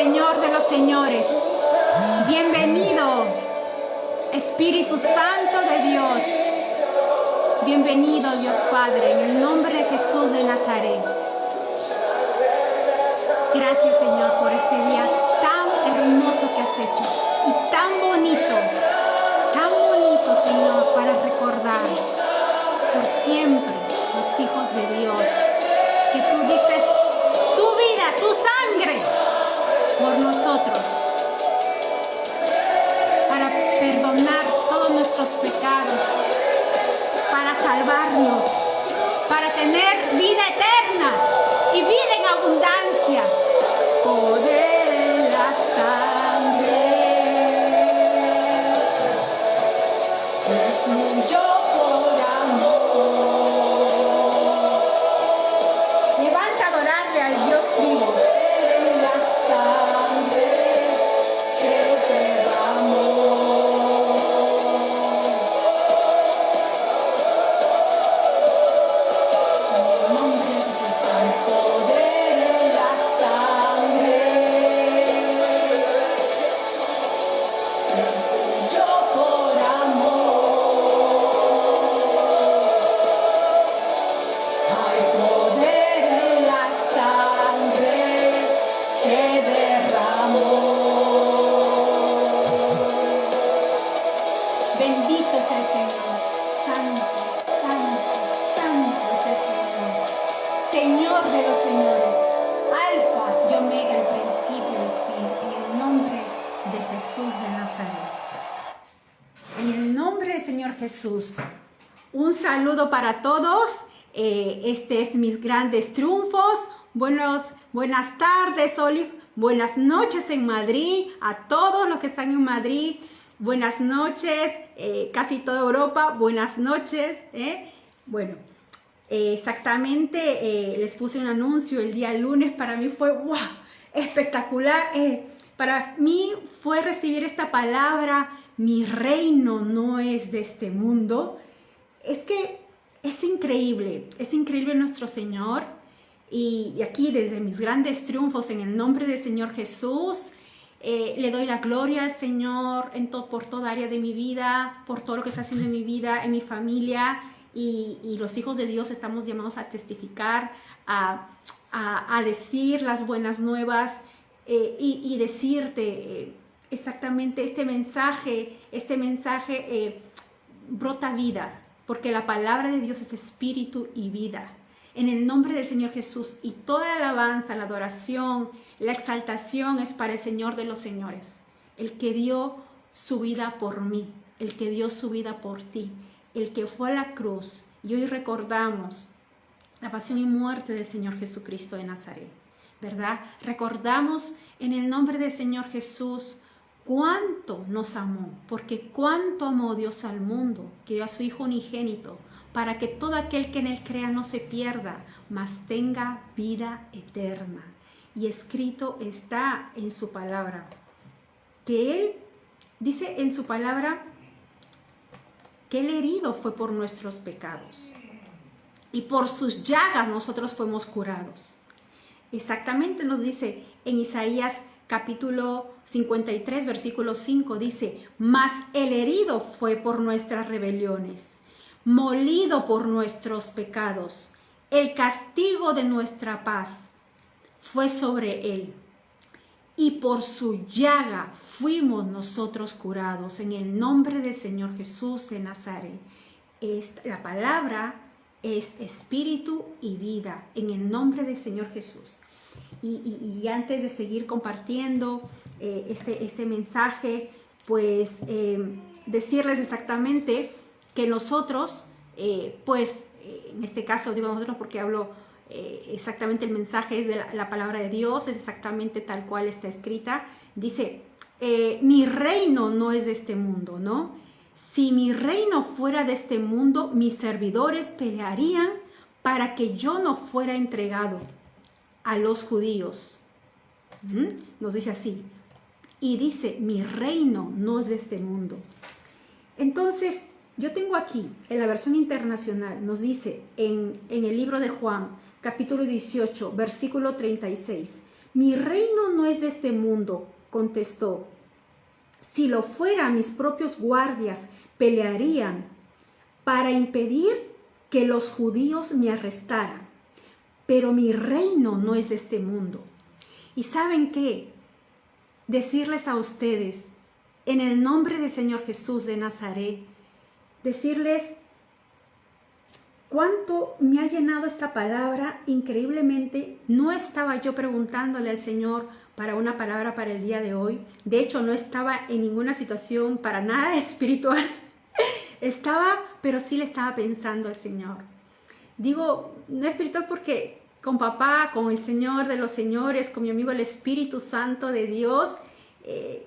Señor de los señores. Bienvenido, Espíritu Santo de Dios. Bienvenido, Dios Padre, en el nombre de Jesús de Nazaret. Gracias, Señor, por este día tan hermoso que has hecho y tan bonito, Señor, para recordar por siempre los hijos de Dios, que tú diste tu vida, tu sangre por nosotros, para perdonar todos nuestros pecados, para salvarnos, para tener vida eterna y vida en abundancia. Poder en la sangre que fluyó por amor. Levanta a adorarle al Dios vivo. En la sangre que derramó. En el nombre de Jesús, al poder en la sangre que fluyó por amor. Hay poder en la sangre que derramó. Bendito es el Señor. Santo, santo, santo es el Señor. Señor de los señores. Alfa y Omega, el principio y el fin. En el nombre de Jesús de Nazaret. En el nombre del Señor Jesús. Un saludo para todos. Este es mis grandes triunfos. Buenas tardes, Olive. Buenas noches en Madrid. A todos los que están en Madrid. Buenas noches. Casi toda Europa. Buenas noches. Bueno, exactamente. Les puse un anuncio el día lunes. Para mí fue ¡wow! Espectacular. Para mí fue recibir esta palabra. Mi reino no es de este mundo. Es que es increíble nuestro Señor. Y aquí desde mis grandes triunfos en el nombre del Señor Jesús, le doy la gloria al Señor por toda área de mi vida, por todo lo que está haciendo en mi vida, en mi familia. Y los hijos de Dios estamos llamados a testificar, a decir las buenas nuevas y decirte exactamente este mensaje brota vida, porque la palabra de Dios es espíritu y vida. En el nombre del Señor Jesús, y toda la alabanza, la adoración, la exaltación es para el Señor de los señores, el que dio su vida por mí, el que dio su vida por ti, el que fue a la cruz. Y hoy recordamos la pasión y muerte del Señor Jesucristo de Nazaret, ¿verdad? Recordamos en el nombre del Señor Jesús cuánto nos amó, porque cuánto amó Dios al mundo, que dio a su Hijo unigénito, para que todo aquel que en Él crea no se pierda, mas tenga vida eterna. Y escrito está en su palabra, que Él dice en su palabra que Él herido fue por nuestros pecados, y por sus llagas nosotros fuimos curados. Exactamente nos dice en Isaías capítulo 53, versículo 5, dice: mas el herido fue por nuestras rebeliones, molido por nuestros pecados. El castigo de nuestra paz fue sobre él, y por su llaga fuimos nosotros curados. En el nombre del Señor Jesús de Nazaret. La palabra es espíritu y vida, en el nombre del Señor Jesús. Y antes de seguir compartiendo este mensaje, pues decirles exactamente que nosotros, en este caso digo nosotros porque hablo exactamente, el mensaje es de la palabra de Dios, es exactamente tal cual está escrita. Dice, mi reino no es de este mundo, ¿no? Si mi reino fuera de este mundo, mis servidores pelearían para que yo no fuera entregado a los judíos. Nos dice así. Y dice, mi reino no es de este mundo. Entonces, yo tengo aquí, en la versión internacional, nos dice en el libro de Juan, capítulo 18, versículo 36. Mi reino no es de este mundo, contestó. Si lo fuera, mis propios guardias pelearían para impedir que los judíos me arrestaran. Pero mi reino no es de este mundo. ¿Y saben qué? Decirles a ustedes, en el nombre del Señor Jesús de Nazaret, decirles cuánto me ha llenado esta palabra increíblemente. No estaba yo preguntándole al Señor para una palabra para el día de hoy. De hecho, no estaba en ninguna situación para nada espiritual. Pero sí le estaba pensando al Señor. Digo, no espiritual porque con papá, con el Señor de los señores, con mi amigo el Espíritu Santo de Dios,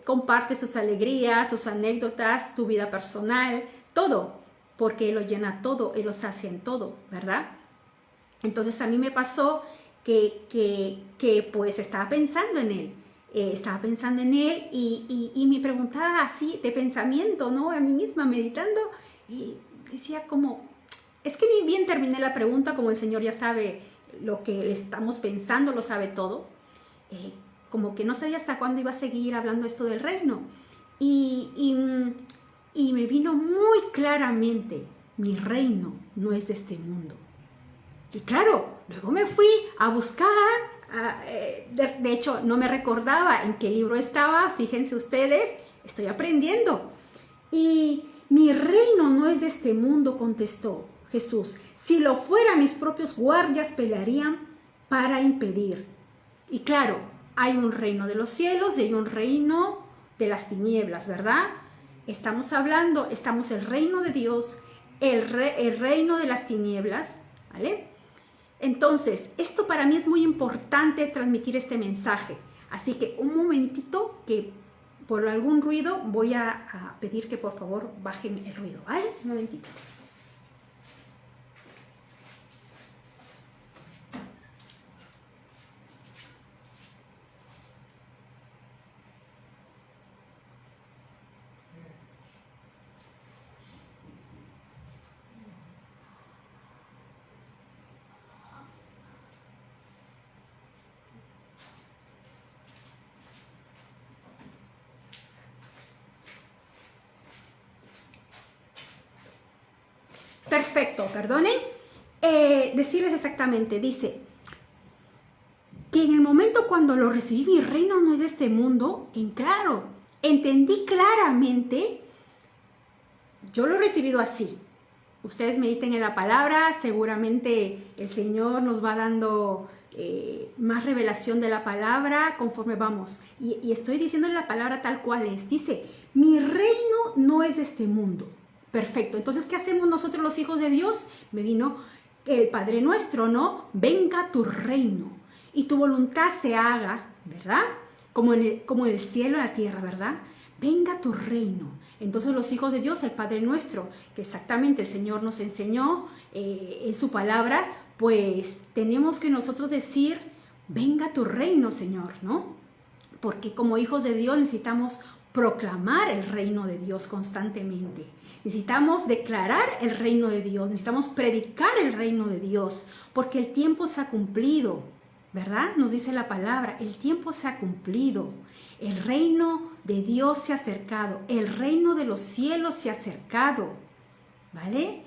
comparte sus alegrías, tus anécdotas, tu vida personal, todo, porque Él lo llena todo, Él lo sacia en todo, ¿verdad? Entonces a mí me pasó que pues estaba pensando en Él, y me preguntaba así de pensamiento, ¿no? A mí misma meditando, y decía como, es que ni bien terminé la pregunta, como el Señor ya sabe lo que estamos pensando, lo sabe todo, como que no sabía hasta cuándo iba a seguir hablando esto del reino. Y me vino muy claramente, mi reino no es de este mundo. Y claro, luego me fui a buscar, de hecho no me recordaba en qué libro estaba, fíjense ustedes, estoy aprendiendo. Y mi reino no es de este mundo, contestó Jesús. Si lo fuera, mis propios guardias pelearían para impedir. Y claro, hay un reino de los cielos y hay un reino de las tinieblas, ¿verdad? Estamos el reino de Dios, el reino de las tinieblas, ¿vale? Entonces, esto para mí es muy importante transmitir este mensaje. Así que un momentito que por algún ruido voy a pedir que por favor bajen el ruido, ¿vale? Un momentito. Perfecto, perdonen. Decirles exactamente, dice que en el momento cuando lo recibí, mi reino no es de este mundo, entendí claramente, yo lo he recibido así. Ustedes mediten en la palabra, seguramente el Señor nos va dando más revelación de la palabra conforme vamos. Y estoy diciendo la palabra tal cual es. Dice, mi reino no es de este mundo. Perfecto. Entonces, ¿qué hacemos nosotros los hijos de Dios? Me vino el Padre Nuestro, ¿no? Venga tu reino y tu voluntad se haga, ¿verdad? Como en el cielo y la tierra, ¿verdad? Venga tu reino. Entonces los hijos de Dios, el Padre Nuestro, que exactamente el Señor nos enseñó en su palabra, pues tenemos que nosotros decir, venga tu reino, Señor, ¿no? Porque como hijos de Dios necesitamos proclamar el reino de Dios constantemente. Necesitamos declarar el reino de Dios, necesitamos predicar el reino de Dios, porque el tiempo se ha cumplido, ¿verdad? Nos dice la palabra, el tiempo se ha cumplido, el reino de Dios se ha acercado, el reino de los cielos se ha acercado, ¿vale?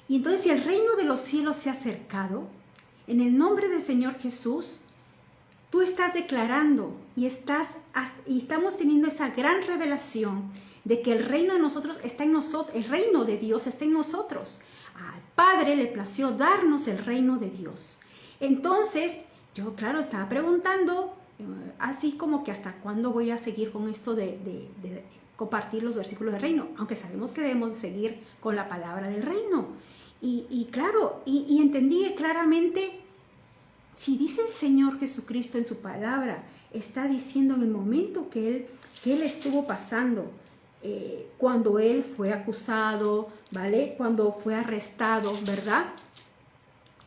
Y entonces si el reino de los cielos se ha acercado, en el nombre del Señor Jesús, tú estás declarando y estamos teniendo esa gran revelación de que el reino de nosotros está en nosotros, el reino de Dios está en nosotros. Al Padre le plació darnos el reino de Dios. Entonces, yo, claro, estaba preguntando, así como que hasta cuándo voy a seguir con esto de compartir los versículos del reino, aunque sabemos que debemos seguir con la palabra del reino. Y claro, y entendí claramente, si dice el Señor Jesucristo en su palabra, está diciendo en el momento que él estuvo pasando, cuando él fue acusado, ¿vale? Cuando fue arrestado, ¿verdad?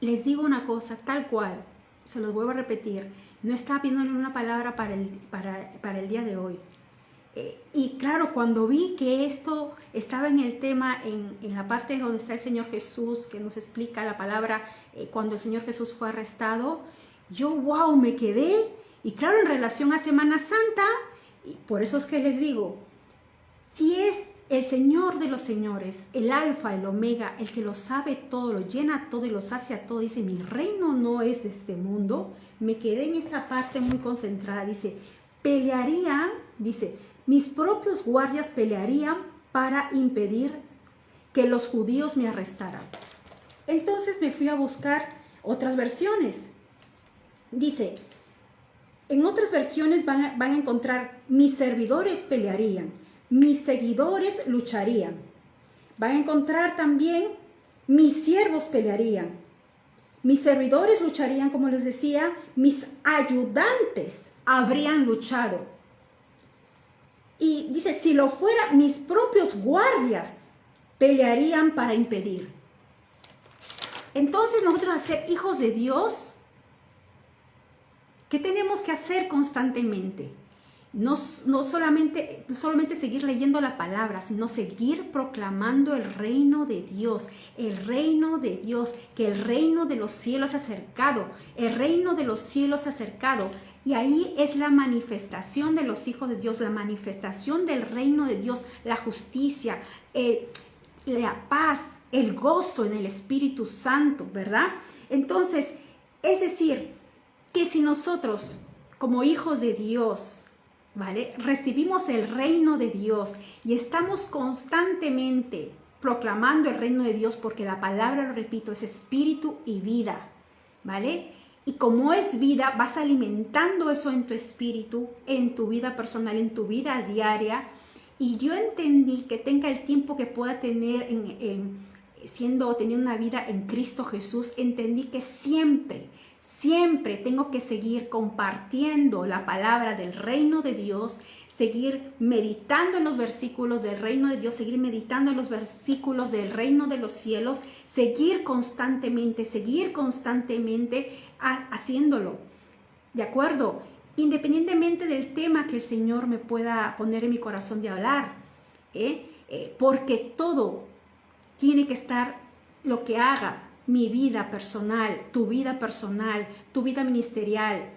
Les digo una cosa, tal cual, se los vuelvo a repetir, no estaba pidiéndole una palabra para el día de hoy. Y claro, cuando vi que esto estaba en el tema, en la parte donde está el Señor Jesús, que nos explica la palabra, cuando el Señor Jesús fue arrestado, yo, wow, me quedé Y claro, en relación a Semana Santa, y por eso es que les digo, si es el Señor de los señores, el Alfa, el Omega, el que lo sabe todo, lo llena todo y lo sacia todo, dice, mi reino no es de este mundo. Me quedé en esta parte muy concentrada, dice, pelearían, dice, mis propios guardias pelearían para impedir que los judíos me arrestaran. Entonces me fui a buscar otras versiones. Dice, en otras versiones van a encontrar, mis servidores pelearían, mis seguidores lucharían. Van a encontrar también, mis siervos pelearían, mis servidores lucharían, como les decía, mis ayudantes habrían luchado. Y dice, si lo fuera, mis propios guardias pelearían para impedir. Entonces nosotros, al ser hijos de Dios, ¿qué tenemos que hacer constantemente? No solamente seguir leyendo la palabra, sino seguir proclamando el reino de Dios, que el reino de los cielos se ha acercado, el reino de los cielos se ha acercado. Y ahí es la manifestación de los hijos de Dios, la manifestación del reino de Dios, la justicia, la paz, el gozo en el Espíritu Santo, ¿verdad? Entonces, es decir, que si nosotros, como hijos de Dios, ¿vale?, recibimos el reino de Dios y estamos constantemente proclamando el reino de Dios, porque la palabra, lo repito, es espíritu y vida, ¿vale? Y como es vida, vas alimentando eso en tu espíritu, en tu vida personal, en tu vida diaria. Y yo entendí que tenga el tiempo que pueda tener teniendo una vida en Cristo Jesús, entendí que siempre tengo que seguir compartiendo la palabra del reino de Dios, seguir meditando en los versículos del reino de Dios, seguir meditando en los versículos del reino de los cielos, seguir constantemente haciéndolo, ¿de acuerdo? Independientemente del tema que el Señor me pueda poner en mi corazón de hablar, porque todo tiene que estar, lo que haga, mi vida personal, tu vida ministerial,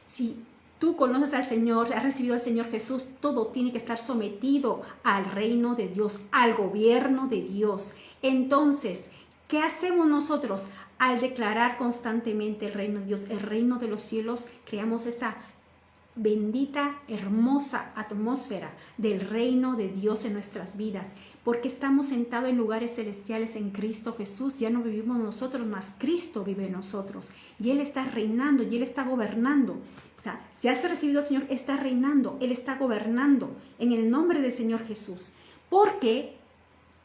si tú conoces al Señor, has recibido al Señor Jesús, todo tiene que estar sometido al reino de Dios, al gobierno de Dios. Entonces, ¿qué hacemos nosotros al declarar constantemente el reino de Dios, el reino de los cielos? Creamos esa bendita, hermosa atmósfera del reino de Dios en nuestras vidas, porque estamos sentados en lugares celestiales en Cristo Jesús. Ya no vivimos nosotros, más Cristo vive en nosotros, y Él está reinando, y Él está gobernando. O sea, si has recibido al Señor, está reinando, Él está gobernando en el nombre del Señor Jesús, porque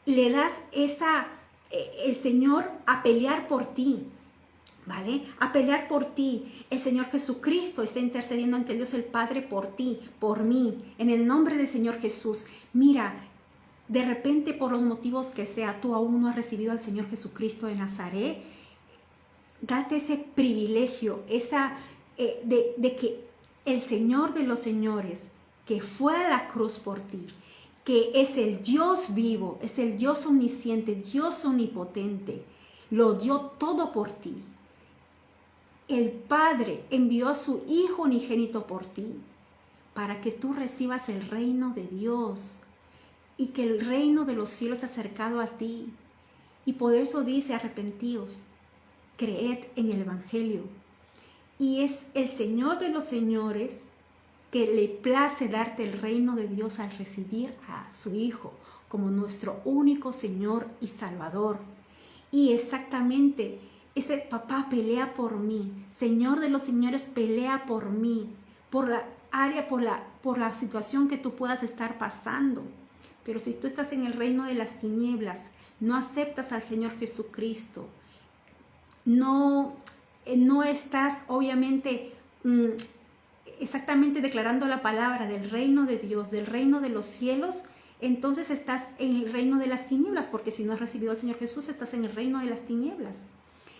le das el Señor a pelear por ti, ¿vale? A pelear por ti. El Señor Jesucristo está intercediendo ante Dios el Padre por ti, por mí, en el nombre del Señor Jesús. Mira, de repente, por los motivos que sea, tú aún no has recibido al Señor Jesucristo de Nazaret. Date ese privilegio, de que el Señor de los señores, que fue a la cruz por ti, que es el Dios vivo, es el Dios omnisciente, Dios omnipotente, lo dio todo por ti. El Padre envió a su Hijo unigénito por ti, para que tú recibas el reino de Dios, y que el reino de los cielos se ha acercado a ti. Y por eso dice, arrepentíos, creed en el Evangelio. Y es el Señor de los señores que le place darte el reino de Dios al recibir a su Hijo como nuestro único Señor y Salvador. Y exactamente, ese papá pelea por mí, Señor de los señores pelea por mí, por la área, por la situación que tú puedas estar pasando. Pero si tú estás en el reino de las tinieblas, no aceptas al Señor Jesucristo, no estás obviamente exactamente declarando la palabra del reino de Dios, del reino de los cielos, entonces estás en el reino de las tinieblas, porque si no has recibido al Señor Jesús, estás en el reino de las tinieblas.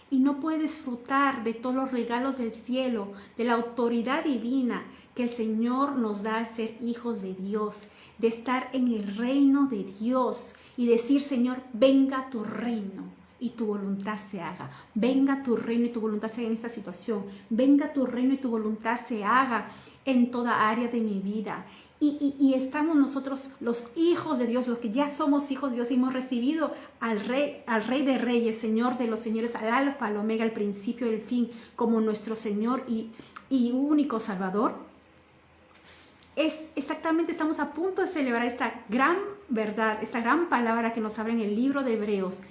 Y no puedes disfrutar de todos los regalos del cielo, de la autoridad divina que el Señor nos da al ser hijos de Dios, de estar en el reino de Dios y decir, Señor, venga tu reino. y tu voluntad se haga. Venga tu reino y tu voluntad se haga en esta situación. Venga tu reino y tu voluntad se haga en toda área de mi vida. Y estamos nosotros, los hijos de Dios, los que ya somos hijos de Dios, y hemos recibido al Rey de Reyes, Señor de los Señores, al Alfa, al Omega, al principio y el fin, como nuestro Señor y único Salvador. Exactamente, estamos a punto de celebrar esta gran verdad, esta gran palabra que nos habla en el libro de Hebreos,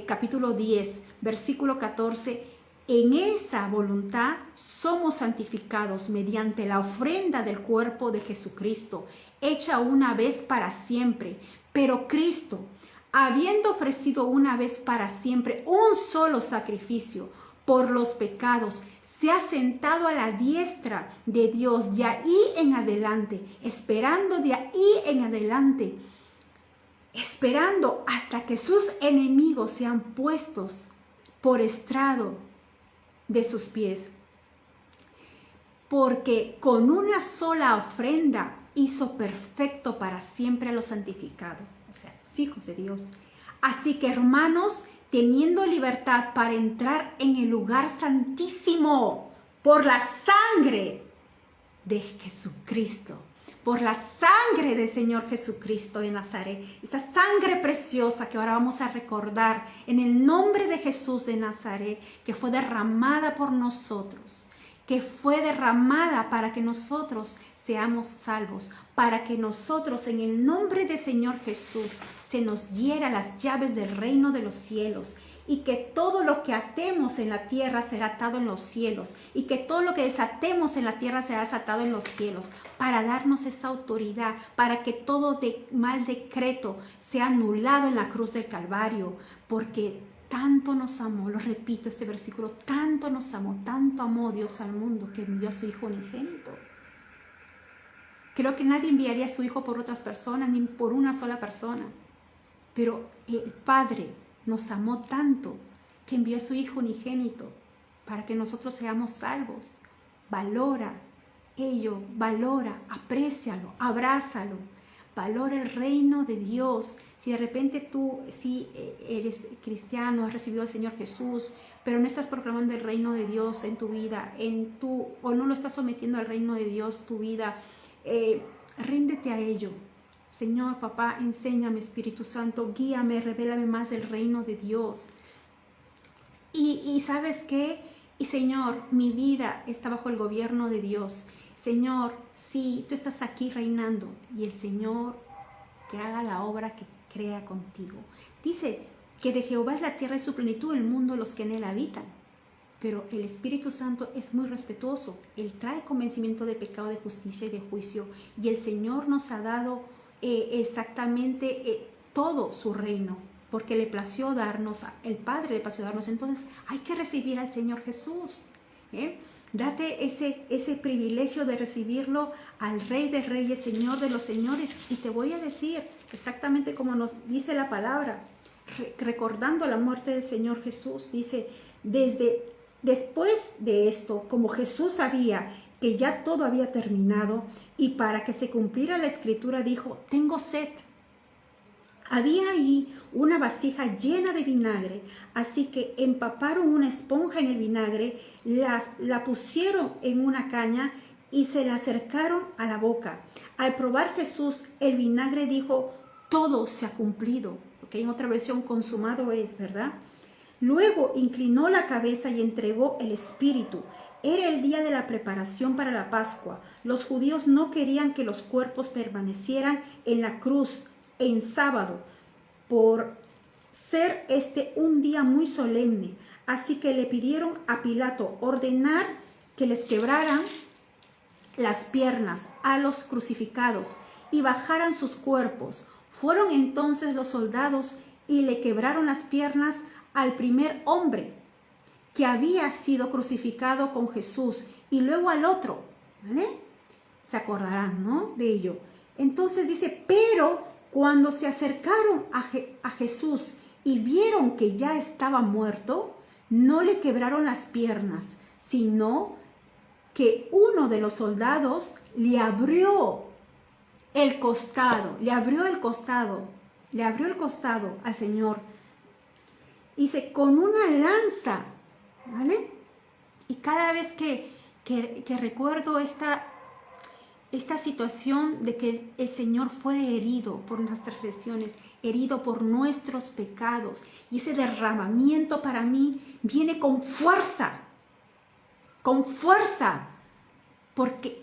capítulo 10, versículo 14. En esa voluntad somos santificados mediante la ofrenda del cuerpo de Jesucristo, hecha una vez para siempre. Pero Cristo, habiendo ofrecido una vez para siempre un solo sacrificio por los pecados, se ha sentado a la diestra de Dios de ahí en adelante, esperando de ahí en adelante, esperando hasta que sus enemigos sean puestos por estrado de sus pies. Porque con una sola ofrenda hizo perfecto para siempre a los santificados, o sea, los hijos de Dios. Así que, hermanos, teniendo libertad para entrar en el lugar santísimo por la sangre de Jesucristo, por la sangre del Señor Jesucristo de Nazaret, esa sangre preciosa que ahora vamos a recordar en el nombre de Jesús de Nazaret, que fue derramada por nosotros, que fue derramada para que nosotros seamos salvos, para que nosotros en el nombre del Señor Jesús se nos diera las llaves del reino de los cielos, y que todo lo que atemos en la tierra será atado en los cielos, y que todo lo que desatemos en la tierra será desatado en los cielos, para darnos esa autoridad, para que todo mal decreto sea anulado en la cruz del Calvario, porque tanto nos amó, lo repito este versículo, tanto nos amó, tanto amó Dios al mundo que envió a su Hijo unigénito. Creo que nadie enviaría a su Hijo por otras personas, ni por una sola persona, pero el Padre nos amó tanto que envió a su Hijo unigénito para que nosotros seamos salvos. Valora ello, valora, aprécialo, abrázalo, valora el reino de Dios. Si de repente tú sí eres cristiano, has recibido al Señor Jesús, pero no estás proclamando el reino de Dios en tu vida, o no lo estás sometiendo al reino de Dios tu vida, ríndete a ello. Señor, papá, enséñame, Espíritu Santo, guíame, revélame más del reino de Dios. Y ¿sabes qué? Y Señor, mi vida está bajo el gobierno de Dios. Señor, sí, tú estás aquí reinando, y el Señor que haga la obra que crea contigo. Dice que de Jehová es la tierra y su plenitud, el mundo y los que en él habitan. Pero el Espíritu Santo es muy respetuoso. Él trae convencimiento de pecado, de justicia y de juicio. Y el Señor nos ha dado exactamente todo su reino, porque le plació darnos, el Padre le plació darnos. Entonces hay que recibir al Señor Jesús. Date ese privilegio de recibirlo al Rey de Reyes, Señor de los Señores. Y te voy a decir exactamente como nos dice la palabra, recordando la muerte del Señor Jesús. Dice, después de esto, como Jesús sabía que ya todo había terminado, y para que se cumpliera la escritura, dijo, tengo sed. Había ahí una vasija llena de vinagre, así que empaparon una esponja en el vinagre, la pusieron en una caña y se la acercaron a la boca. Al probar Jesús el vinagre, dijo, todo se ha cumplido, porque en otra versión consumado es, ¿verdad? Luego inclinó la cabeza y entregó el espíritu. Era el día de la preparación para la Pascua. Los judíos no querían que los cuerpos permanecieran en la cruz en sábado, por ser un día muy solemne. Así que le pidieron a Pilato ordenar que les quebraran las piernas a los crucificados y bajaran sus cuerpos. Fueron entonces los soldados y le quebraron las piernas al primer hombre que había sido crucificado con Jesús, y luego al otro, ¿vale? Se acordarán, ¿no?, de ello. Entonces dice, pero cuando se acercaron a Jesús y vieron que ya estaba muerto, no le quebraron las piernas, sino que uno de los soldados le abrió el costado al Señor. Dice, con una lanza, ¿vale? Y cada vez que recuerdo esta situación de que el Señor fue herido por nuestras transgresiones, herido por nuestros pecados, y ese derramamiento para mí viene con fuerza, porque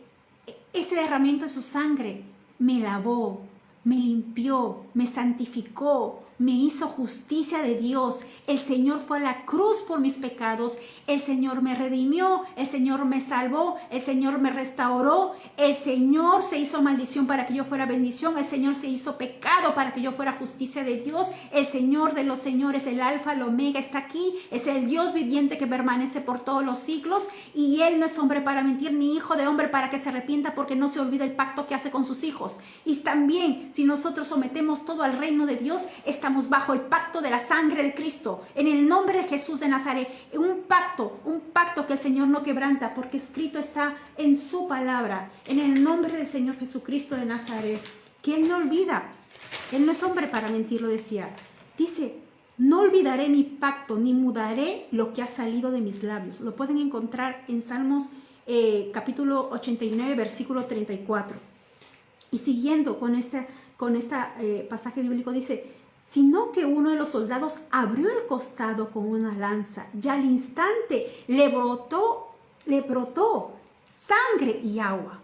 ese derramamiento de su sangre me lavó, me limpió, me santificó, me hizo justicia de Dios. El Señor fue a la cruz por mis pecados, el Señor me redimió, el Señor me salvó, el Señor me restauró, el Señor se hizo maldición para que yo fuera bendición, el Señor se hizo pecado para que yo fuera justicia de Dios. El Señor de los señores, el Alfa, el Omega, está aquí, es el Dios viviente que permanece por todos los siglos, y Él no es hombre para mentir, ni hijo de hombre para que se arrepienta, porque no se olvida el pacto que hace con sus hijos. Y también, si nosotros sometemos todo al reino de Dios, estamos bajo el pacto de la sangre de Cristo, en el nombre de Jesús de Nazaret, un pacto que el Señor no quebranta, porque escrito está en su palabra, en el nombre del Señor Jesucristo de Nazaret, que Él no olvida. Él no es hombre para mentir, lo decía. Dice, no olvidaré mi pacto, ni mudaré lo que ha salido de mis labios. Lo pueden encontrar en Salmos capítulo 89, versículo 34. Y siguiendo con este pasaje bíblico, dice, sino que uno de los soldados abrió el costado con una lanza, y al instante le brotó sangre y agua.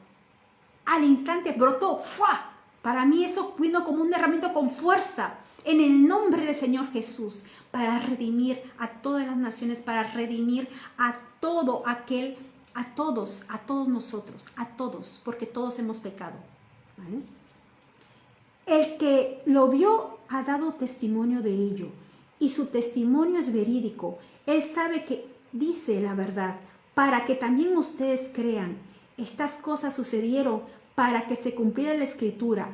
Al instante brotó, ¡fua! Para mí eso vino como un derramamiento con fuerza, en el nombre del Señor Jesús, para redimir a todas las naciones, para redimir a todo aquel, a todos nosotros, a todos, porque todos hemos pecado, ¿vale? El que lo vio ha dado testimonio de ello, y su testimonio es verídico. Él sabe que dice la verdad, para que también ustedes crean. Estas cosas sucedieron para que se cumpliera la Escritura.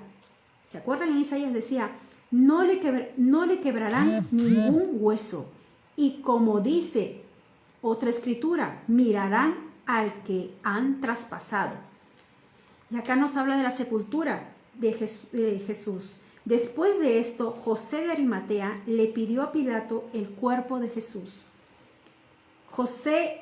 ¿Se acuerdan? En Isaías decía, no le quebrarán ningún hueso. Y como dice otra Escritura, mirarán al que han traspasado. Y acá nos habla de la sepultura de Jesús. Después de esto, José de Arimatea le pidió a Pilato el cuerpo de Jesús. José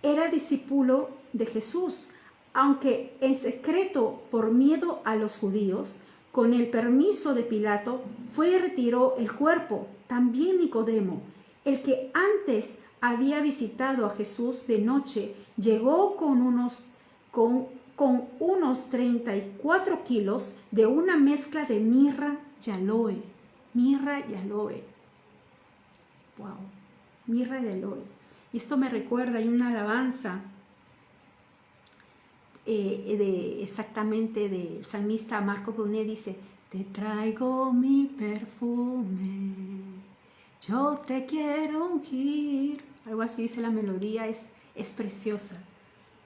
era discípulo de Jesús, aunque en secreto por miedo a los judíos. Con el permiso de Pilato fue y retiró el cuerpo. También Nicodemo, el que antes había visitado a Jesús de noche, llegó con unos 34 kilos de una mezcla de mirra y aloe. Mirra y aloe. Wow, mirra y aloe. Y esto me recuerda, hay una alabanza exactamente del salmista Marco Brunet, dice, te traigo mi perfume, yo te quiero ungir. Algo así dice la melodía, es preciosa,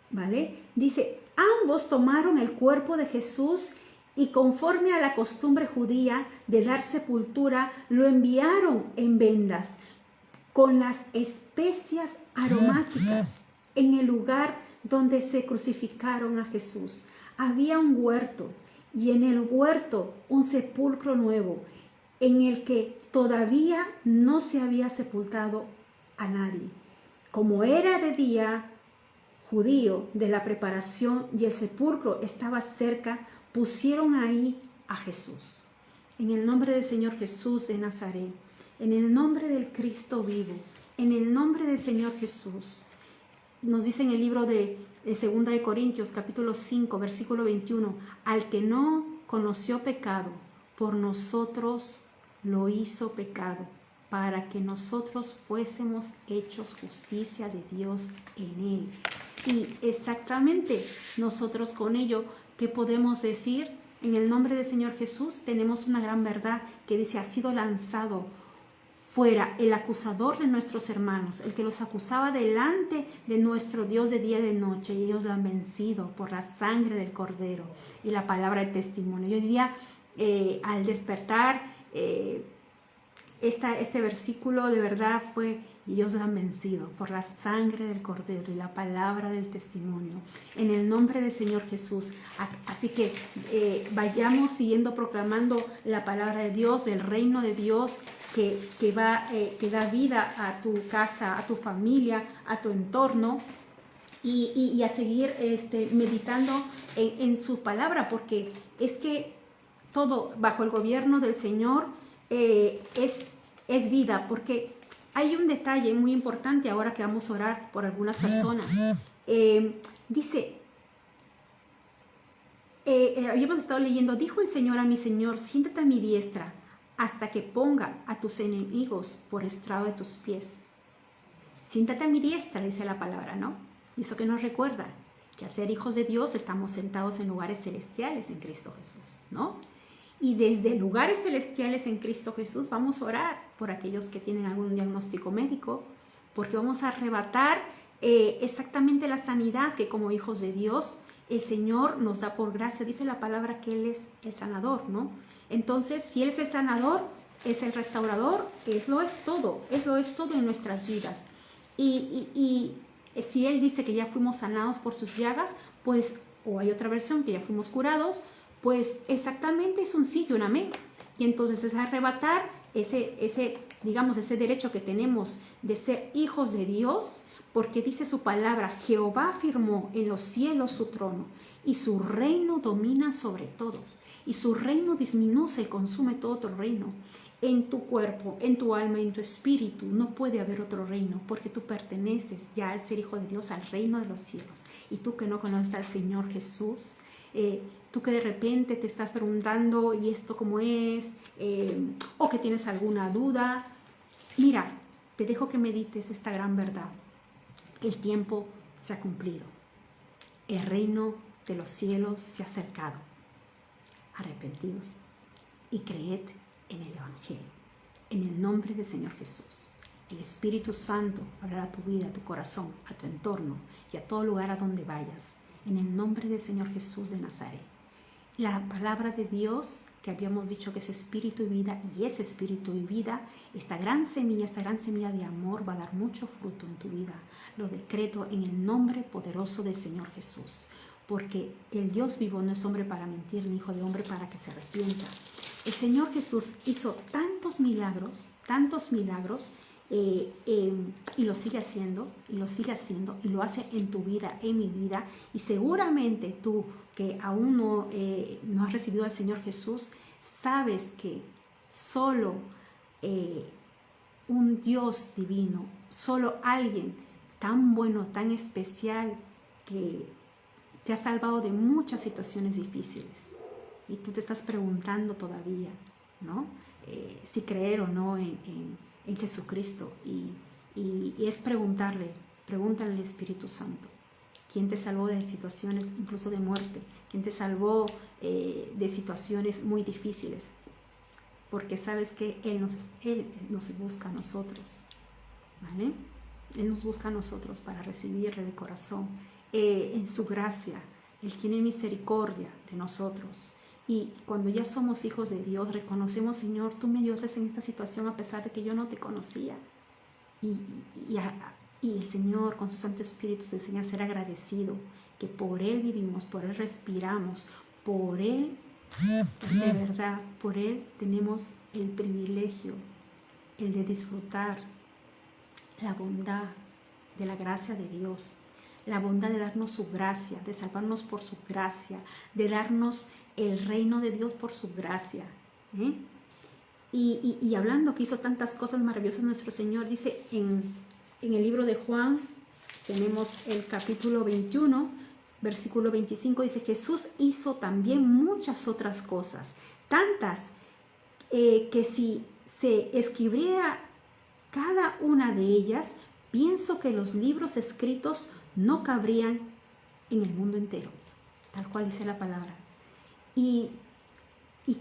¿vale? Dice, ambos tomaron el cuerpo de Jesús y conforme a la costumbre judía de dar sepultura, lo enviaron en vendas con las especias aromáticas en el lugar donde se crucificaron a Jesús. Había un huerto, y en el huerto un sepulcro nuevo, en el que todavía no se había sepultado a nadie. Como era de día judío de la preparación y el sepulcro estaba cerca, pusieron ahí a Jesús. En el nombre del Señor Jesús de Nazaret, en el nombre del Cristo vivo, en el nombre del Señor Jesús. Nos dice en el libro de 2 de Corintios, capítulo 5, versículo 21, al que no conoció pecado, por nosotros lo hizo pecado, para que nosotros fuésemos hechos justicia de Dios en él. Y exactamente nosotros con ello, ¿qué podemos decir? En el nombre del Señor Jesús tenemos una gran verdad que dice, ha sido lanzado fuera el acusador de nuestros hermanos, el que los acusaba delante de nuestro Dios de día y de noche, y ellos lo han vencido por la sangre del Cordero y la palabra de testimonio. Yo diría, al despertar, este versículo de verdad fue, y ellos lo han vencido por la sangre del Cordero y la palabra del testimonio, en el nombre del Señor Jesús. Así que vayamos siguiendo proclamando la palabra de Dios, del reino de Dios, que da vida a tu casa, a tu familia, a tu entorno, y a seguir meditando en su palabra, porque es que todo bajo el gobierno del Señor es vida, porque hay un detalle muy importante ahora que vamos a orar por algunas personas. Dice, habíamos estado leyendo, dijo el Señor a mi Señor, siéntate a mi diestra hasta que ponga a tus enemigos por estrado de tus pies. Siéntate a mi diestra, dice la palabra, ¿no? Y eso que nos recuerda que al ser hijos de Dios estamos sentados en lugares celestiales en Cristo Jesús, ¿no? Y desde lugares celestiales en Cristo Jesús vamos a orar por aquellos que tienen algún diagnóstico médico, porque vamos a arrebatar exactamente la sanidad que como hijos de Dios el Señor nos da por gracia. Dice la palabra que Él es el sanador, ¿no? Entonces, si Él es el sanador, es el restaurador, Él lo es todo en nuestras vidas. Y si Él dice que ya fuimos sanados por sus llagas, pues, o hay otra versión que ya fuimos curados, pues exactamente es un sí y un amén. Y entonces es arrebatar ese derecho que tenemos de ser hijos de Dios, porque dice su palabra, Jehová afirmó en los cielos su trono, y su reino domina sobre todos, y su reino disminuye y consume todo otro reino. En tu cuerpo, en tu alma, en tu espíritu, no puede haber otro reino, porque tú perteneces ya al ser hijo de Dios, al reino de los cielos. Y tú que no conoces al Señor Jesús, tú que de repente te estás preguntando, ¿y esto cómo es? O que tienes alguna duda, mira, te dejo que medites esta gran verdad. El tiempo se ha cumplido. El reino de los cielos se ha acercado. Arrepentidos y creed en el Evangelio, en el nombre del Señor Jesús. El Espíritu Santo hablará a tu vida, a tu corazón, a tu entorno y a todo lugar a donde vayas, en el nombre del Señor Jesús de Nazaret. La palabra de Dios, que habíamos dicho que es espíritu y vida, y es espíritu y vida, esta gran semilla de amor va a dar mucho fruto en tu vida. Lo decreto en el nombre poderoso del Señor Jesús, porque el Dios vivo no es hombre para mentir, ni hijo de hombre para que se arrepienta. El Señor Jesús hizo tantos milagros, y lo sigue haciendo, y lo hace en tu vida, en mi vida, y seguramente tú que aún no has recibido al Señor Jesús, sabes que solo un Dios divino, solo alguien tan bueno, tan especial, que te ha salvado de muchas situaciones difíciles. Y tú te estás preguntando todavía, ¿no? Si creer o no en Jesucristo. Y es pregúntale al Espíritu Santo. ¿Quién te salvó de situaciones incluso de muerte? ¿Quién te salvó de situaciones muy difíciles? Porque sabes que Él nos busca a nosotros, ¿vale? Él nos busca a nosotros para recibirle de corazón en su gracia. Él tiene misericordia de nosotros. Y cuando ya somos hijos de Dios, reconocemos, Señor, tú me ayudas en esta situación a pesar de que yo no te conocía. Y el Señor, con su Santo Espíritu, te enseña a ser agradecido, que por Él vivimos, por Él respiramos, por Él, de verdad, por Él tenemos el privilegio, el de disfrutar la bondad de la gracia de Dios, la bondad de darnos su gracia, de salvarnos por su gracia, de darnos el reino de Dios por su gracia. Y hablando que hizo tantas cosas maravillosas nuestro Señor, dice en el libro de Juan, tenemos el capítulo 21, versículo 25, dice: Jesús hizo también muchas otras cosas, tantas que si se escribiera cada una de ellas, pienso que los libros escritos no cabrían en el mundo entero, tal cual dice la palabra. Y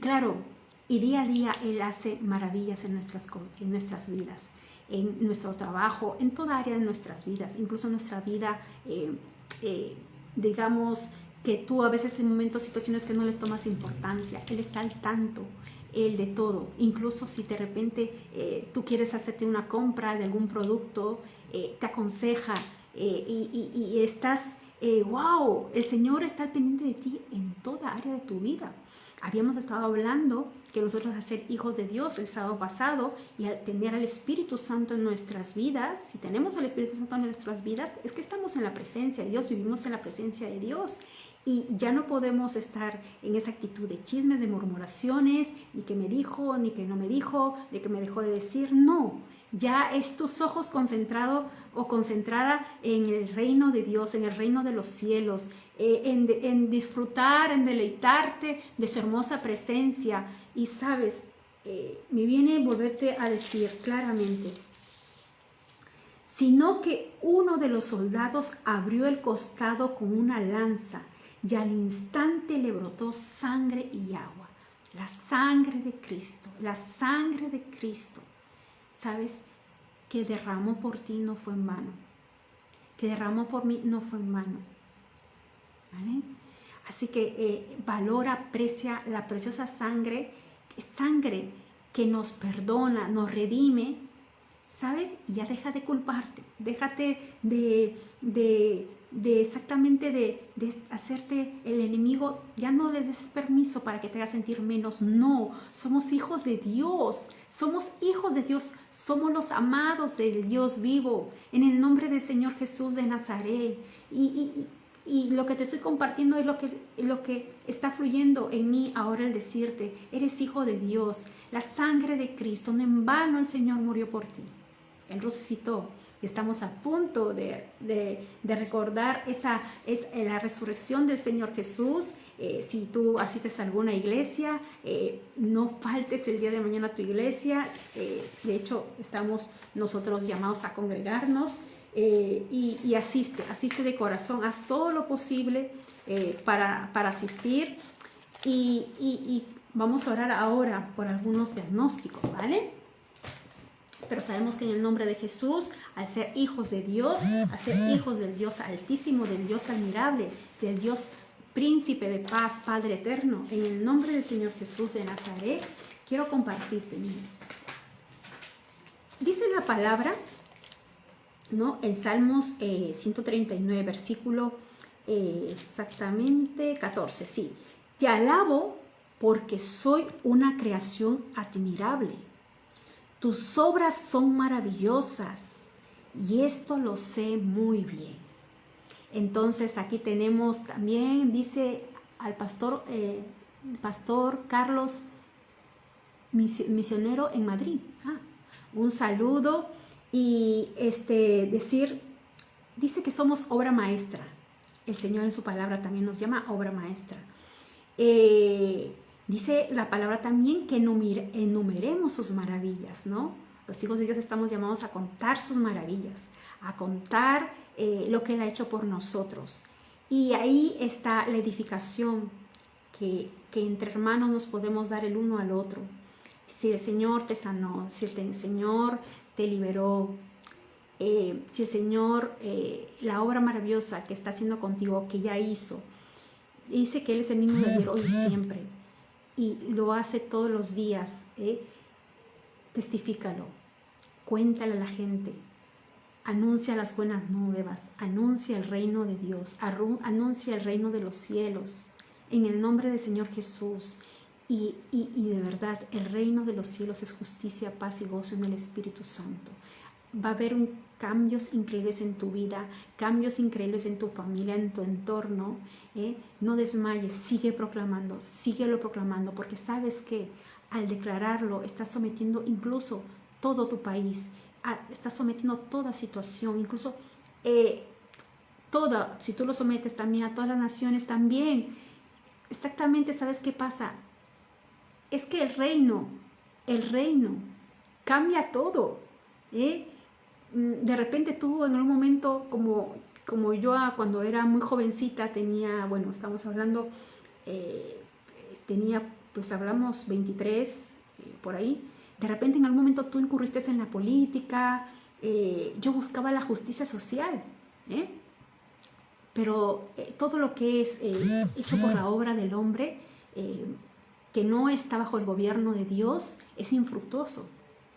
claro, y día a día Él hace maravillas en nuestras vidas, en nuestro trabajo, en toda área de nuestras vidas, incluso en nuestra vida, digamos que tú a veces en momentos, situaciones que no les tomas importancia, Él está al tanto, Él de todo. Incluso si de repente tú quieres hacerte una compra de algún producto, te aconseja y estás, wow, el Señor está al pendiente de ti en toda área de tu vida. Habíamos estado hablando que nosotros al ser hijos de Dios el sábado pasado y al tener al Espíritu Santo en nuestras vidas, si tenemos al Espíritu Santo en nuestras vidas, es que estamos en la presencia de Dios, vivimos en la presencia de Dios. Y ya no podemos estar en esa actitud de chismes, de murmuraciones, ni que me dijo, ni que no me dijo, de que me dejó de decir. No, ya es tus ojos concentrado o concentrada en el reino de Dios, en el reino de los cielos, en disfrutar, en deleitarte de su hermosa presencia. Y sabes, me viene volverte a decir claramente, sino que uno de los soldados abrió el costado con una lanza, y al instante le brotó sangre y agua. La sangre de Cristo, la sangre de Cristo. ¿Sabes? Que derramó por ti no fue en vano. Que derramó por mí no fue en vano. ¿Vale? Así que valora, aprecia la preciosa sangre que nos perdona, nos redime. ¿Sabes? Y ya deja de culparte. Déjate de exactamente de hacerte el enemigo. Ya no le des permiso para que te haga sentir menos. No, somos hijos de Dios. Somos hijos de Dios. Somos los amados del Dios vivo. En el nombre del Señor Jesús de Nazaret. Y lo que te estoy compartiendo es lo que está fluyendo en mí ahora al decirte, eres hijo de Dios. La sangre de Cristo, no en vano el Señor murió por ti. Él resucitó. Estamos a punto de recordar la resurrección del Señor Jesús. Si tú asistes a alguna iglesia, no faltes el día de mañana a tu iglesia. De hecho, estamos nosotros llamados a congregarnos. Y asiste de corazón. Haz todo lo posible para asistir. Y vamos a orar ahora por algunos diagnósticos, ¿vale? Pero sabemos que en el nombre de Jesús, al ser hijos de Dios, al ser hijos del Dios altísimo, del Dios admirable, del Dios príncipe de paz, Padre eterno, en el nombre del Señor Jesús de Nazaret, quiero compartirte. Dice la palabra, ¿no? En Salmos 139, versículo exactamente 14, sí. Te alabo porque soy una creación admirable. Tus obras son maravillosas y esto lo sé muy bien. Entonces aquí tenemos también, dice al pastor Carlos, misionero en Madrid. Un saludo y dice que somos obra maestra. El Señor en su palabra también nos llama obra maestra. Dice la palabra también que enumeremos sus maravillas, ¿no? Los hijos de Dios estamos llamados a contar sus maravillas, a contar lo que Él ha hecho por nosotros. Y ahí está la edificación que entre hermanos nos podemos dar el uno al otro. Si el Señor te sanó, si el Señor te liberó, si el Señor, la obra maravillosa que está haciendo contigo, que ya hizo, dice que Él es el mismo de ayer, hoy y siempre. Y lo hace todos los días. Testifícalo, cuéntale a la gente, anuncia las buenas nuevas, anuncia el reino de Dios, anuncia el reino de los cielos, en el nombre del Señor Jesús. Y de verdad, el reino de los cielos es justicia, paz y gozo en el Espíritu Santo. Va a haber cambios increíbles en tu vida, cambios increíbles en tu familia, en tu entorno. No desmayes, síguelo proclamando, porque sabes que al declararlo estás sometiendo incluso todo tu país, estás sometiendo toda situación, incluso si tú lo sometes también a todas las naciones también. Exactamente, ¿sabes qué pasa? Es que el reino cambia todo. De repente tú en un momento como yo cuando era muy jovencita tenía, estamos hablando, hablamos 23, por ahí. De repente en algún momento tú incurriste en la política, yo buscaba la justicia social, pero todo lo que es hecho por la obra del hombre, que no está bajo el gobierno de Dios, es infructuoso,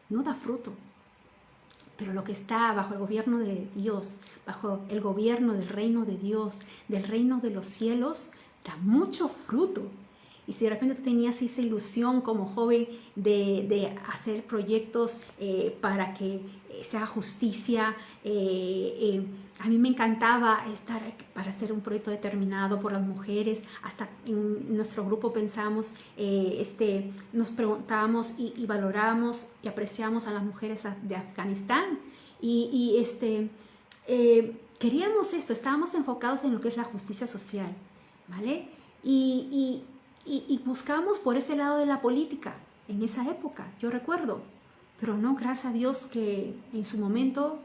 no da fruto. Pero lo que está bajo el gobierno de Dios, bajo el gobierno del reino de Dios, del reino de los cielos, da mucho fruto. Y si de repente tú tenías esa ilusión como joven de hacer proyectos para que se haga justicia, a mí me encantaba estar para hacer un proyecto determinado por las mujeres. Hasta en nuestro grupo pensamos, nos preguntábamos y valorábamos y apreciamos a las mujeres de Afganistán. Queríamos eso, estábamos enfocados en lo que es la justicia social, ¿vale? Y buscábamos por ese lado de la política en esa época, yo recuerdo. Pero no, gracias a Dios que en su momento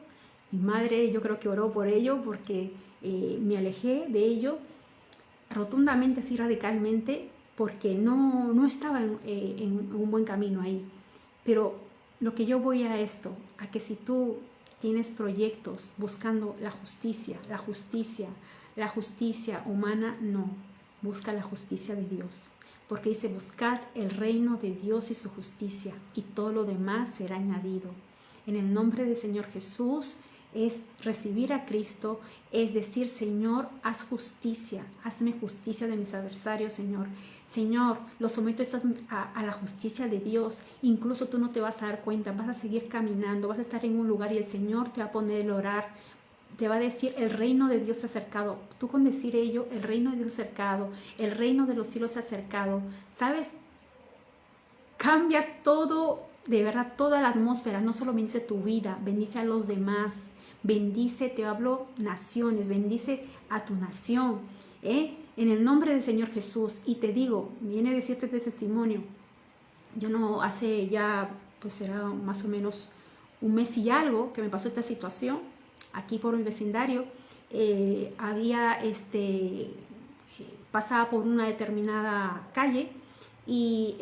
mi madre, yo creo que oró por ello, porque me alejé de ello rotundamente, así radicalmente, porque no estaba en un buen camino ahí. Pero lo que yo voy a esto, a que si tú tienes proyectos buscando la justicia humana, no, busca la justicia de Dios. Porque dice, buscad el reino de Dios y su justicia, y todo lo demás será añadido. En el nombre del Señor Jesús es recibir a Cristo, es decir, Señor, haz justicia, hazme justicia de mis adversarios, Señor. Señor, los someto a la justicia de Dios. Incluso tú no te vas a dar cuenta, vas a seguir caminando, vas a estar en un lugar y el Señor te va a poner el orar. Te va a decir, el reino de Dios se ha acercado. Tú con decir ello, el reino de Dios se ha acercado, el reino de los cielos se ha acercado. ¿Sabes? Cambias todo, de verdad, toda la atmósfera. No solo bendice tu vida, bendice a los demás. Bendice, te hablo, naciones, bendice a tu nación. En el nombre del Señor Jesús. Y te digo, viene a decirte este testimonio. Yo no, hace ya, pues será más o menos un mes y algo que me pasó esta situación. Aquí por mi vecindario pasaba por una determinada calle y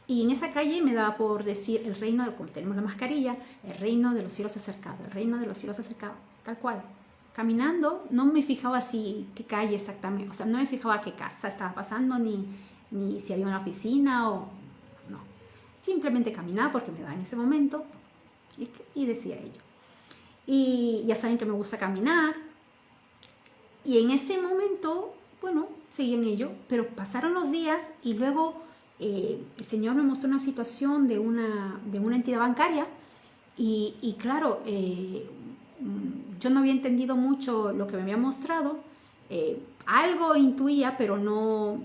en esa calle me daba por decir el reino, como tenemos la mascarilla, el reino de los cielos se ha acercado, el reino de los cielos se ha acercado, tal cual. Caminando, no me fijaba así qué calle exactamente, o sea, no me fijaba qué casa estaba pasando, ni si había una oficina o no. Simplemente caminaba porque me daba en ese momento y decía ello. Y ya saben que me gusta caminar. Y en ese momento, bueno, seguí en ello. Pero pasaron los días y luego el Señor me mostró una situación de una entidad bancaria. Y claro, yo no había entendido mucho lo que me había mostrado. Algo intuía, pero no...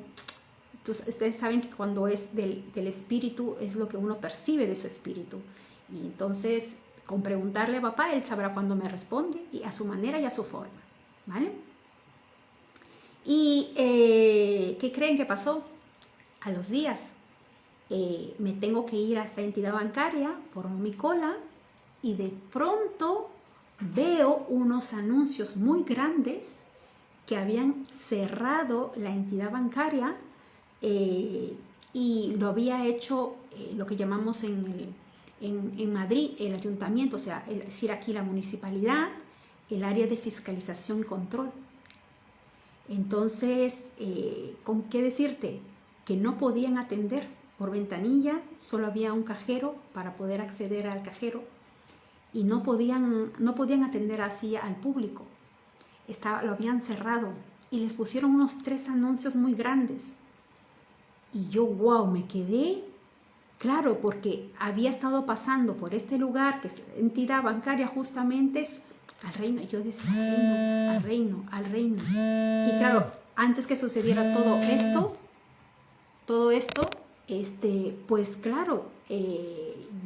Ustedes saben que cuando es del espíritu es lo que uno percibe de su espíritu. Y entonces... con preguntarle a papá, él sabrá cuándo me responde, y a su manera y a su forma, ¿vale? Y ¿qué creen que pasó? A los días me tengo que ir a esta entidad bancaria, formo mi cola, y de pronto veo unos anuncios muy grandes que habían cerrado la entidad bancaria y lo había hecho lo que llamamos en Madrid, el ayuntamiento, o sea, es decir, aquí la municipalidad, el área de fiscalización y control. Entonces, ¿con qué decirte? Que no podían atender por ventanilla, solo había un cajero para poder acceder al cajero y no podían atender así al público. Lo habían cerrado y les pusieron unos 3 anuncios muy grandes. Y yo, wow, me quedé... Claro, porque había estado pasando por este lugar, que es la entidad bancaria justamente, al reino. Y yo decía, al reino. Y claro, antes que sucediera todo esto, pues claro,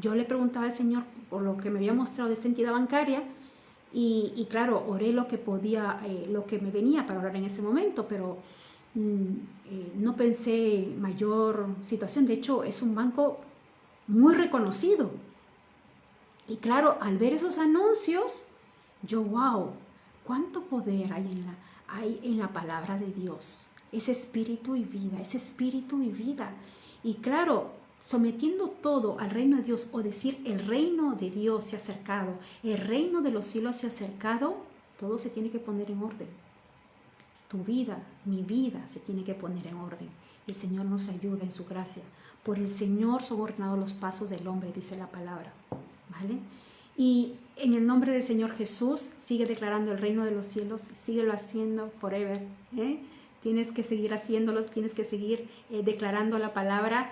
yo le preguntaba al Señor por lo que me había mostrado de esta entidad bancaria. Y claro, oré lo que podía, lo que me venía para orar en ese momento, pero... no pensé mayor situación. De hecho, es un banco muy reconocido. Y claro, al ver esos anuncios, yo, wow, cuánto poder hay en la palabra de Dios. Es espíritu y vida, es espíritu y vida. Y claro, sometiendo todo al reino de Dios, o decir el reino de Dios se ha acercado, el reino de los cielos se ha acercado, todo se tiene que poner en orden. Tu vida, mi vida se tiene que poner en orden. El Señor nos ayuda en su gracia. Por el Señor son ordenados los pasos del hombre, dice la palabra. ¿Vale? Y en el nombre del Señor Jesús, sigue declarando el reino de los cielos, síguelo haciendo forever. tienes que seguir haciéndolo, tienes que seguir declarando la palabra,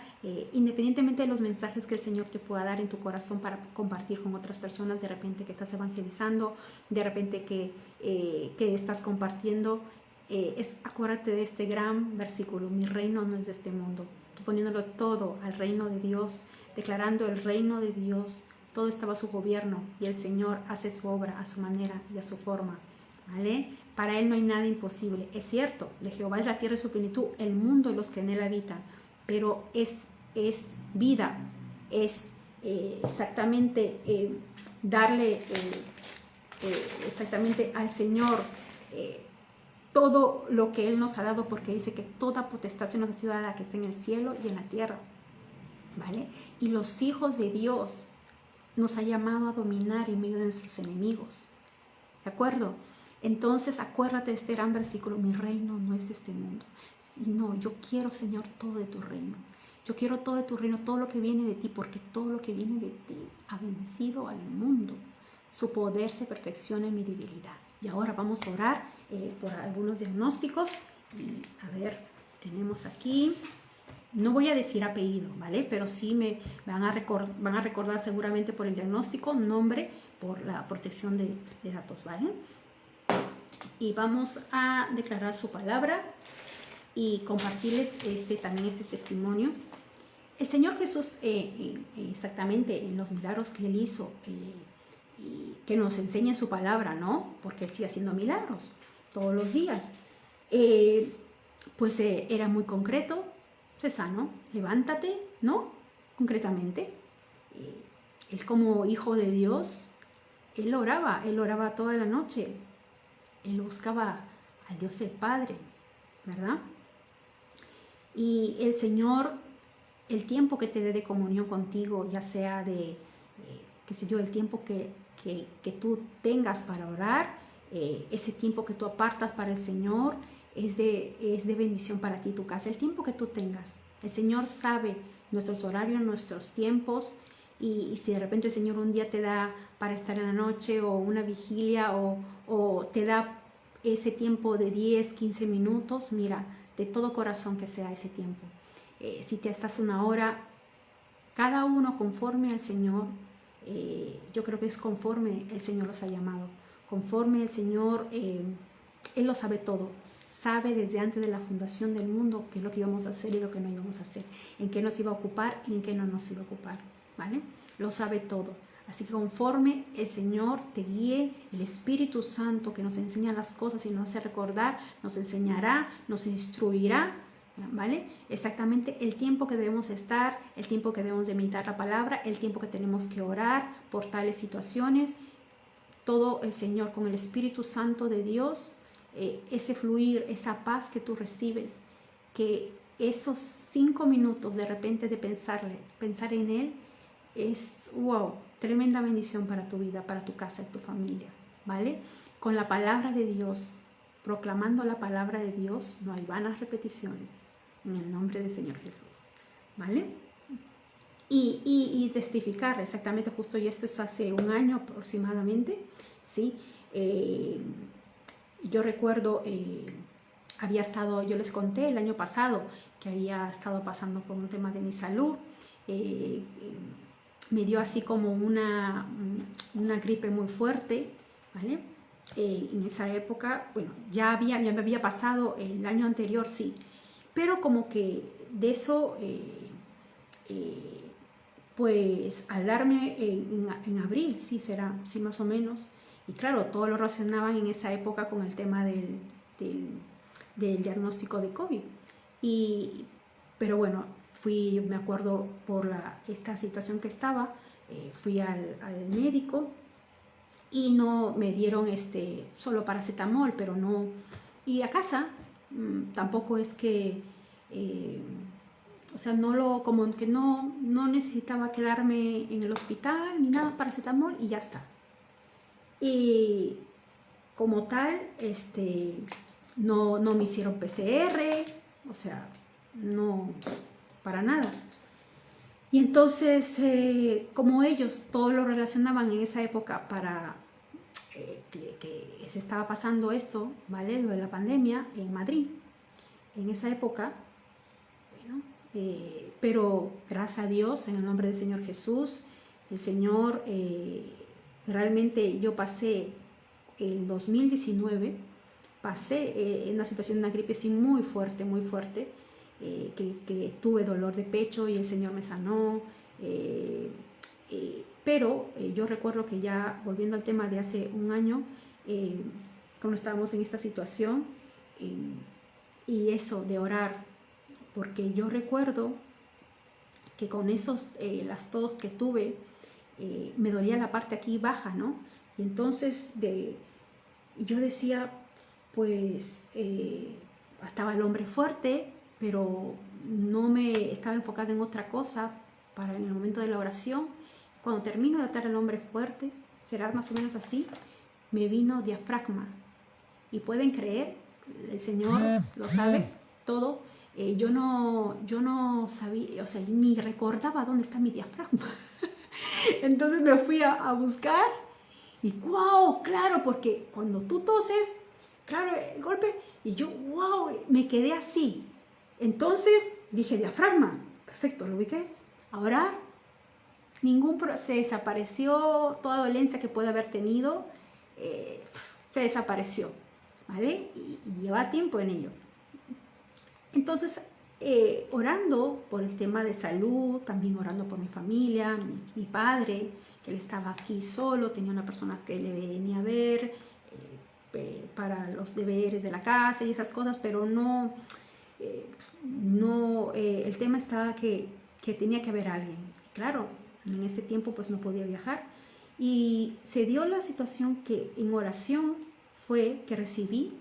independientemente de los mensajes que el Señor te pueda dar en tu corazón para compartir con otras personas, de repente que estás evangelizando, de repente que estás compartiendo. Acuérdate de este gran versículo: mi reino no es de este mundo. Tú poniéndolo todo al reino de Dios, declarando el reino de Dios, todo está bajo su gobierno y el Señor hace su obra a su manera y a su forma, ¿vale? Para Él no hay nada imposible. Es cierto, de Jehová es la tierra y su plenitud, el mundo y los que en Él habitan, pero es vida, es exactamente darle exactamente al Señor todo lo que Él nos ha dado, porque dice que toda potestad se nos ha sido dada, que está en el cielo y en la tierra, ¿vale? Y los hijos de Dios nos ha llamado a dominar en medio de nuestros enemigos, ¿de acuerdo? Entonces acuérdate de este gran versículo: mi reino no es de este mundo, sino yo quiero, Señor, todo de tu reino. Yo quiero todo de tu reino, todo lo que viene de ti, porque todo lo que viene de ti ha vencido al mundo. Su poder se perfecciona en mi debilidad. Y ahora vamos a orar por algunos diagnósticos. Y a ver, tenemos aquí, no voy a decir apellido, ¿vale? Pero sí me van a recordar seguramente por el diagnóstico, nombre, por la protección de datos, ¿vale? Y vamos a declarar su palabra y compartirles también este testimonio. El Señor Jesús, exactamente en los milagros que Él hizo, y que nos enseña en su palabra, ¿no? Porque Él sigue haciendo milagros todos los días. Pues era muy concreto: sé sano, levántate, ¿no? Concretamente. Él, como hijo de Dios, Él oraba toda la noche. Él buscaba al Dios el Padre, ¿verdad? Y el Señor, el tiempo que te dé de comunión contigo, ya sea de, qué sé yo, el tiempo que tú tengas para orar, ese tiempo que tú apartas para el Señor, es de bendición para ti y tu casa. El tiempo que tú tengas, el Señor sabe nuestros horarios, nuestros tiempos, y si de repente el Señor un día te da para estar en la noche, o una vigilia, o te da ese tiempo de 10, 15 minutos, mira, de todo corazón que sea ese tiempo. Si te estás una hora, cada uno conforme al Señor, yo creo que es conforme el Señor los ha llamado, conforme el Señor, Él lo sabe todo, sabe desde antes de la fundación del mundo qué es lo que íbamos a hacer y lo que no íbamos a hacer, en qué nos iba a ocupar y en qué no nos iba a ocupar, ¿vale? Lo sabe todo. Así que conforme el Señor te guíe, el Espíritu Santo que nos enseña las cosas y nos hace recordar, nos enseñará, nos instruirá, ¿vale? Exactamente el tiempo que debemos estar, el tiempo que debemos de meditar la palabra, el tiempo que tenemos que orar por tales situaciones. Todo el Señor con el Espíritu Santo de Dios, ese fluir, esa paz que tú recibes, que esos 5 minutos de repente de pensar en Él, es wow, tremenda bendición para tu vida, para tu casa y tu familia, ¿vale? Con la palabra de Dios, proclamando la palabra de Dios, no hay vanas repeticiones, en el nombre del Señor Jesús, ¿vale? Y testificar, exactamente, justo, y esto es hace un año aproximadamente, ¿sí? Yo recuerdo, yo les conté el año pasado que había estado pasando por un tema de mi salud. Me dio así como una gripe muy fuerte, ¿vale? En esa época, bueno, ya me había pasado el año anterior, sí, pero como que de eso, pues al darme en abril, sí, será, sí, más o menos, y claro, todo lo relacionaban en esa época con el tema del diagnóstico de COVID, pero bueno, me acuerdo por esta situación que estaba, fui al médico y no me dieron solo paracetamol, pero no, y a casa tampoco es que, o sea, como que no necesitaba quedarme en el hospital ni nada, paracetamol y ya está. Y como tal, no me hicieron PCR, o sea, no, para nada. Y entonces, como ellos todo lo relacionaban en esa época para que se estaba pasando esto, ¿vale? Lo de la pandemia en Madrid. en esa época, bueno, pero gracias a Dios, en el nombre del Señor Jesús, el Señor, realmente yo pasé el 2019, pasé en una situación de una gripe así muy fuerte, que tuve dolor de pecho y el Señor me sanó, pero yo recuerdo que ya, volviendo al tema de hace un año, cuando estábamos en esta situación, y eso de orar, porque yo recuerdo que con esos, las tos que tuve, me dolía la parte aquí baja, ¿no? Y entonces yo decía, pues, estaba el hombre fuerte, pero no me estaba enfocada en otra cosa para en el momento de la oración. Cuando termino de atar al hombre fuerte, será más o menos así, me vino diafragma. Y pueden creer, el Señor lo sabe todo. Yo no sabía, o sea, ni recordaba dónde está mi diafragma. Entonces me fui a buscar y wow, claro, porque cuando tú toses, claro, el golpe, y yo, wow, me quedé así. Entonces dije, diafragma, perfecto, lo ubiqué. Ahora, se desapareció, toda dolencia que pueda haber tenido, se desapareció, ¿vale? Y lleva tiempo en ello. Entonces, orando por el tema de salud, también orando por mi familia, mi padre, que él estaba aquí solo, tenía una persona que le venía a ver para los deberes de la casa y esas cosas, pero el tema estaba que tenía que haber alguien. Claro, en ese tiempo pues no podía viajar y se dio la situación que en oración fue que recibí.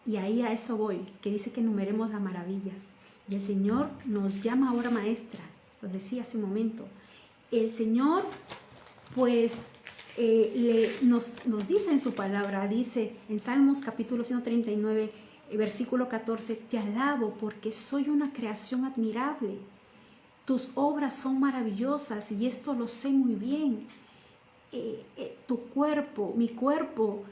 Y ahí a eso voy, que dice que enumeremos las maravillas. Y el Señor nos llama obra maestra, lo decía hace un momento. El Señor, pues, nos dice en su palabra, dice en Salmos capítulo 139, versículo 14, te alabo porque soy una creación admirable. Tus obras son maravillosas y esto lo sé muy bien. Tu cuerpo, mi cuerpo,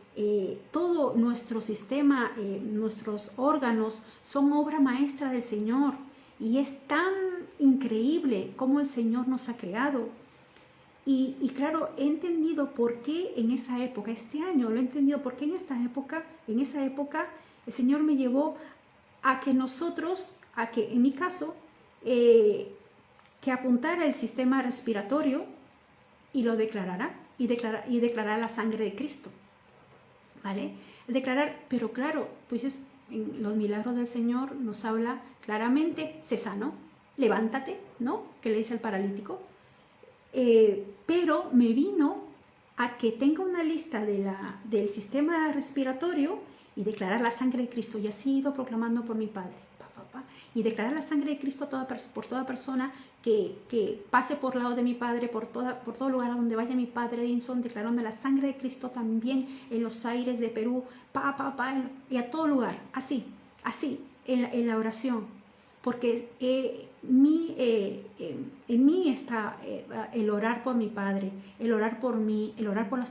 todo nuestro sistema, nuestros órganos son obra maestra del Señor y es tan increíble cómo el Señor nos ha creado. Y claro, he entendido por qué en esa época, este año lo he entendido, por qué en esa época el Señor me llevó a que en mi caso, que apuntara el sistema respiratorio y lo declarara. Y declarar la sangre de Cristo, ¿vale? Declarar, pero claro, pues en los milagros del Señor nos habla claramente, sé sano, levántate, ¿no? Que le dice al paralítico. Pero me vino a que tenga una lista del sistema respiratorio y declarar la sangre de Cristo. Y así he ido proclamando por mi Padre. Y declarar la sangre de Cristo por toda persona que pase por lado de mi Padre, por todo lugar a donde vaya mi Padre Edinson, declarando la sangre de Cristo también en los aires de Perú, y a todo lugar, así, en la oración, porque en mí está el orar por mi Padre, el orar por mí, el orar por las